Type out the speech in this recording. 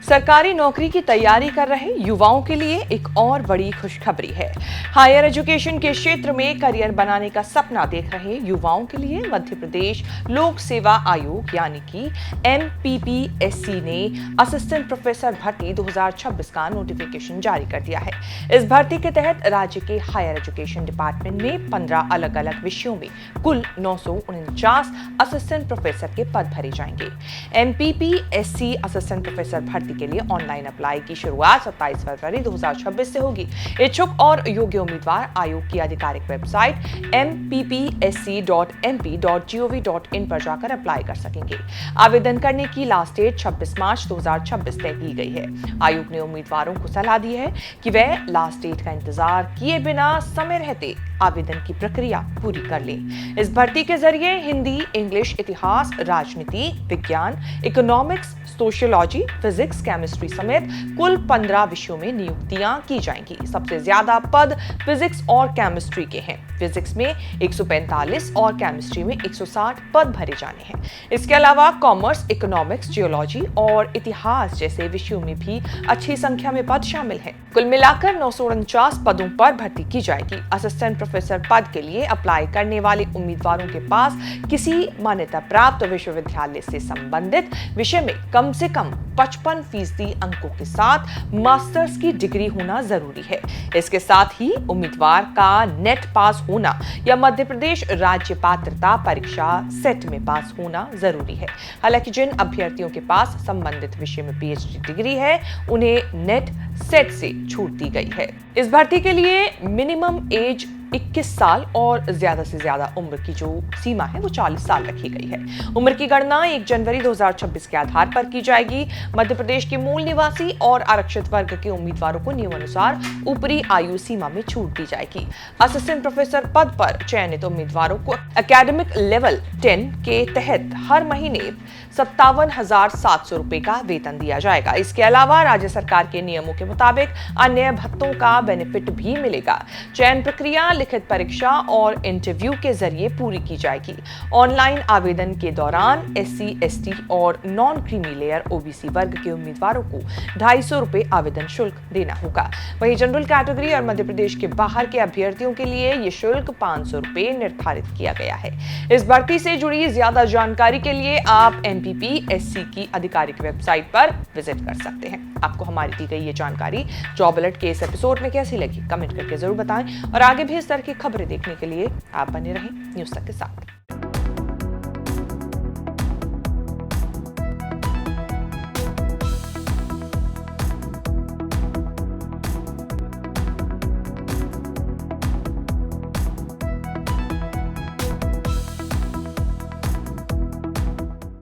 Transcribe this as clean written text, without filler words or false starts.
सरकारी नौकरी की तैयारी कर रहे युवाओं के लिए एक और बड़ी खुशखबरी है। हायर एजुकेशन के क्षेत्र में करियर बनाने का सपना देख रहे युवाओं के लिए मध्य प्रदेश लोक सेवा आयोग यानी कि MPPSC ने असिस्टेंट प्रोफेसर भर्ती 2026 का नोटिफिकेशन जारी कर दिया है। इस भर्ती के तहत राज्य के हायर एजुकेशन डिपार्टमेंट में 15 अलग अलग विषयों में कुल 949 असिस्टेंट प्रोफेसर के पद भरे जाएंगे। MPPSC असिस्टेंट प्रोफेसर भर्ती के लिए ऑनलाइन अप्लाई की शुरुआत 27 फरवरी 2026 से होगी। इच्छुक और योग्य उम्मीदवार आयोग की आधिकारिक वेबसाइट mppsc.mp.gov.in पर जाकर अप्लाई कर सकेंगे। आवेदन करने की लास्ट डेट 26 मार्च 2026 तय की गई है। आयोग ने उम्मीदवारों को सलाह दी है कि वे लास्ट डेट का इंतजार किए बिना समय रहते आवेदन की प्रक्रिया पूरी कर लें। इस भर्ती के जरिए हिंदी, इंग्लिश, इतिहास, राजनीति, विज्ञान, इकोनॉमिक्स, सोशियोलॉजी, फिजिक्स, केमिस्ट्री समेत कुल 15 विषयों में नियुक्तियां की जाएंगी। सबसे ज्यादा पद फिजिक्स और केमिस्ट्री के हैं। फिजिक्स में 145 और केमिस्ट्री में 160 पद भरे जाने हैं। इसके अलावा कॉमर्स, इकोनॉमिक्स, जियोलॉजी और इतिहास जैसे विषयों में भी अच्छी संख्या में पद शामिल हैं। कुल मिलाकर 949 पदों पर भर्ती की जाएगी। असिस्टेंट प्रोफेसर पद के लिए अप्लाई करने वाले उम्मीदवारों के पास किसी मान्यता प्राप्त विश्वविद्यालय से संबंधित विषय में कम से कम 55% अंकों के साथ मास्टर्स की डिग्री होना जरूरी है। इसके साथ ही उम्मीदवार का नेट पास होना या मध्य प्रदेश राज्य पात्रता परीक्षा सेट में पास होना जरूरी है। हालांकि जिन अभ्यर्थियों के पास संबंधित विषय में PhD डिग्री है उन्हें नेट सेट से छूट दी गई है। इस भर्ती के लिए मिनिमम एज 21 साल और ज्यादा से ज्यादा उम्र की जो सीमा है वो 40 साल रखी गई है। उम्र की गणना 1 जनवरी 2026 के आधार पर की जाएगी। मध्य प्रदेश के मूल निवासी और आरक्षित वर्ग के उम्मीदवारों को नियमानुसार ऊपरी आयु सीमा में छूट दी जाएगी। असिस्टेंट प्रोफेसर पद पर चयनित उम्मीदवारों को एकेडमिक लेवल 10 के तहत हर महीने 57,700 रुपए का वेतन दिया जाएगा। इसके अलावा राज्य सरकार के नियमों के मुताबिक अन्य भत्तों का बेनिफिट भी मिलेगा। चयन प्रक्रिया लिखित परीक्षा और इंटरव्यू के जरिए पूरी की जाएगी। ऑनलाइन आवेदन के दौरान SC, ST और नॉन क्रीमी लेयर OBC वर्ग के उम्मीदवारों को 250 रुपए आवेदन शुल्क देना होगा। वहीं जनरल कैटेगरी और मध्य प्रदेश के बाहर के अभ्यर्थियों के लिए ये शुल्क 500 रुपए निर्धारित किया गया है। इस भर्ती से जुड़ी ज्यादा जानकारी के लिए आप MPPSC की आधिकारिक वेबसाइट पर विजिट कर सकते हैं। आपको हमारी दी गई ये जानकारी जॉब अलर्ट के इस एपिसोड में कैसी लगी कमेंट करके जरूर बताएं और आगे भी इस तरह की खबरें देखने के लिए आप बने रहें न्यूज़ तक के साथ।